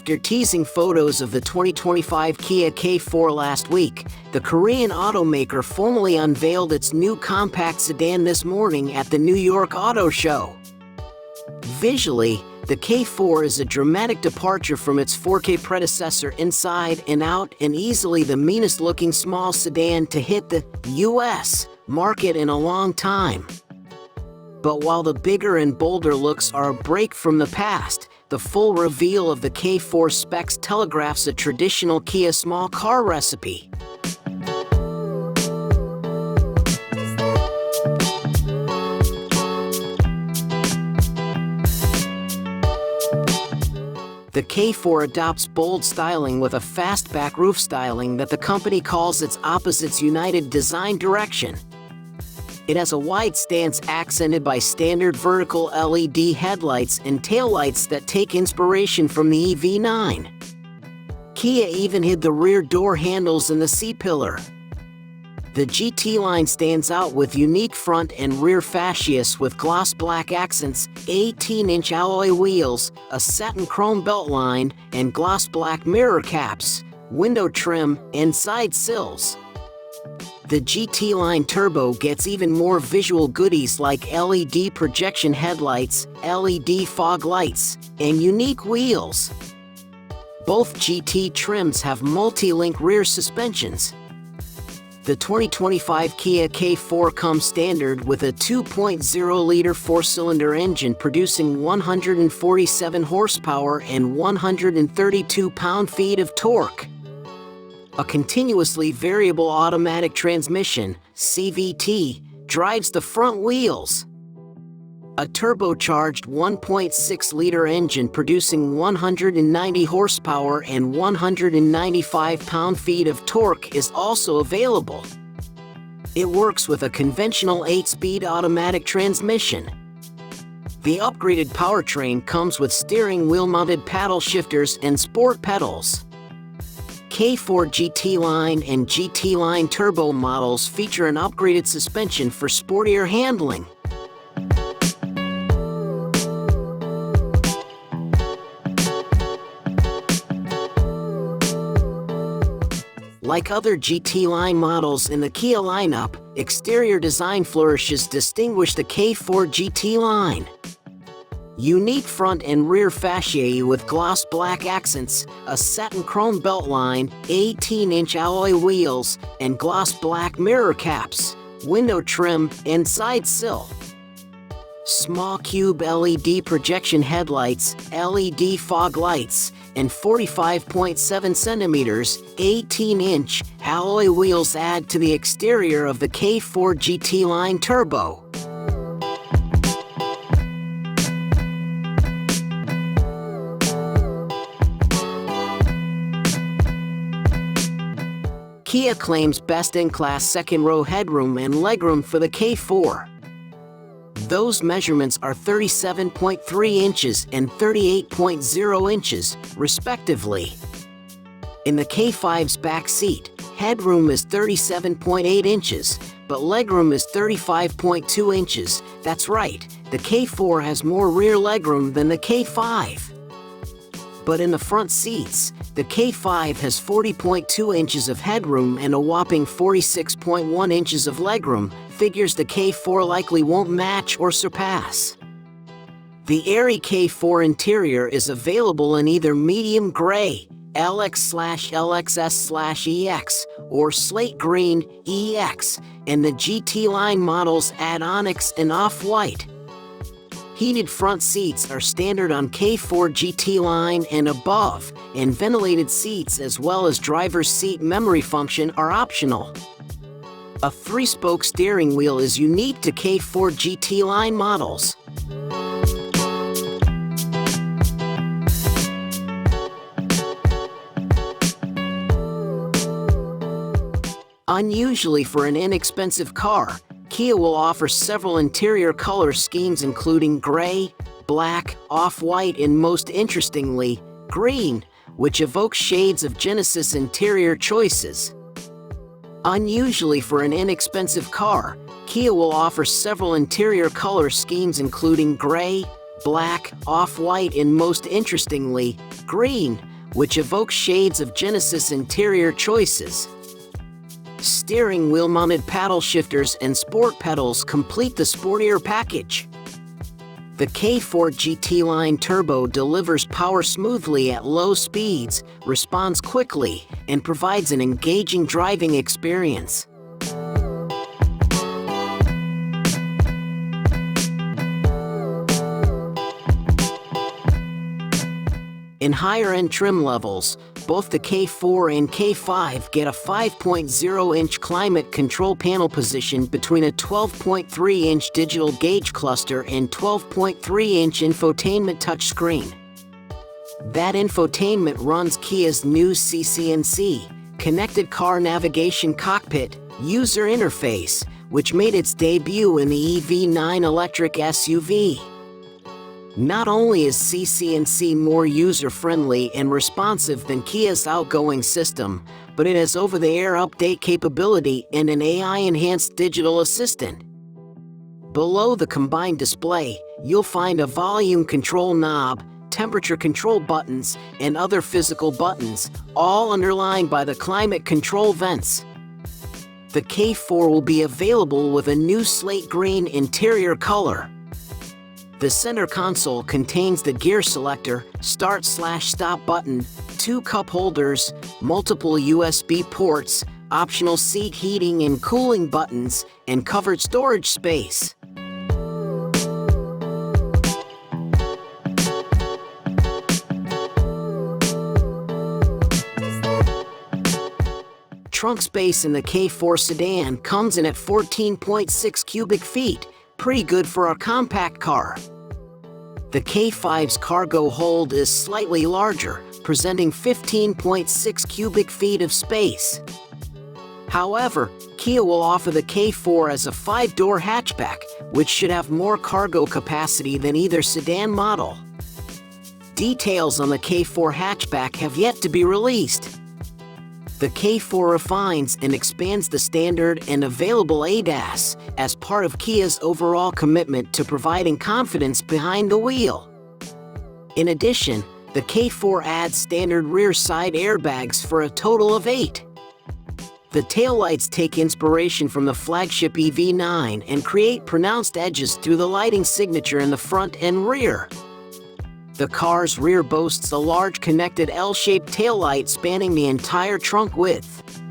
After teasing photos of the 2025 Kia K4 last week, the Korean automaker formally unveiled its new compact sedan this morning at the New York Auto Show. Visually, the K4 is a dramatic departure from its Forte predecessor inside and out, and easily the meanest-looking small sedan to hit the U.S. market in a long time. But while the bigger and bolder looks are a break from the past, the full reveal of the K4 specs telegraphs a traditional Kia small car recipe. The K4 adopts bold styling with a fastback roof styling that the company calls its opposites united design direction. It has a wide stance accented by standard vertical LED headlights and taillights that take inspiration from the EV9. Kia even hid the rear door handles in the C-pillar. The GT line stands out with unique front and rear fascias with gloss black accents, 18-inch alloy wheels, a satin chrome beltline, and gloss black mirror caps, window trim, and side sills. The GT line Turbo gets even more visual goodies like LED projection headlights, LED fog lights, and unique wheels. Both GT trims have multi-link rear suspensions. The 2025 Kia K4 comes standard with a 2.0-liter four-cylinder engine producing 147 horsepower and 132 pound-feet of torque. A continuously variable automatic transmission, CVT, drives the front wheels. A turbocharged 1.6-liter engine producing 190 horsepower and 195 pound-feet of torque is also available. It works with a conventional 8-speed automatic transmission. The upgraded powertrain comes with steering wheel-mounted paddle shifters and sport pedals. K4 GT Line and GT Line Turbo models feature an upgraded suspension for sportier handling. Like other GT Line models in the Kia lineup, exterior design flourishes distinguish the K4 GT Line. Unique front and rear fasciae with gloss black accents, a satin chrome beltline, 18-inch alloy wheels, and gloss black mirror caps, window trim, and side sill. Small cube LED projection headlights, LED fog lights, and 45.7 centimeters, 18-inch alloy wheels add to the exterior of the K4 GT Line Turbo. Kia claims best-in-class second-row headroom and legroom for the K4. Those measurements are 37.3 inches and 38.0 inches, respectively. In the K5's back seat, headroom is 37.8 inches, but legroom is 35.2 inches. That's right, the K4 has more rear legroom than the K5. But in the front seats, the K5 has 40.2 inches of headroom and a whopping 46.1 inches of legroom, figures the K4 likely won't match or surpass. The airy K4 interior is available in either medium gray, LX/LXS/EX, or slate green, EX, and the GT Line models add onyx and off-white. Heated front seats are standard on K4 GT Line and above, and ventilated seats as well as driver's seat memory function are optional. A 3-spoke steering wheel is unique to K4 GT Line models. Unusually for an inexpensive car, Kia will offer several interior color schemes including gray, black, off-white, and most interestingly, green, which evokes shades of Genesis interior choices. Unusually for an inexpensive car, Kia will offer several interior color schemes including gray, black, off-white, and most interestingly, green, which evokes shades of Genesis interior choices. Steering wheel-mounted paddle shifters and sport pedals complete the sportier package. The K4 GT Line Turbo delivers power smoothly at low speeds, responds quickly, and provides an engaging driving experience. In higher-end trim levels, both the K4 and K5 get a 5.0-inch climate control panel positioned between a 12.3-inch digital gauge cluster and 12.3-inch infotainment touchscreen. That infotainment runs Kia's new CC&C, Connected Car Navigation Cockpit, user interface, which made its debut in the EV9 electric SUV. Not only is CC&C more user-friendly and responsive than Kia's outgoing system, but it has over-the-air update capability and an AI-enhanced digital assistant. Below the combined display, you'll find a volume control knob, temperature control buttons, and other physical buttons, all underlined by the climate control vents. The K4 will be available with a new slate green interior color. The center console contains the gear selector, start/stop button, 2 cup holders, multiple USB ports, optional seat heating and cooling buttons, and covered storage space. Trunk space in the K4 sedan comes in at 14.6 cubic feet, pretty good for a compact car. The K5's cargo hold is slightly larger, presenting 15.6 cubic feet of space. However, Kia will offer the K4 as a 5-door hatchback, which should have more cargo capacity than either sedan model. Details on the K4 hatchback have yet to be released. The K4 refines and expands the standard and available ADAS as part of Kia's overall commitment to providing confidence behind the wheel. In addition, the K4 adds standard rear side airbags for a total of 8. The taillights take inspiration from the flagship EV9 and create pronounced edges through the lighting signature in the front and rear. The car's rear boasts a large connected L-shaped taillight spanning the entire trunk width.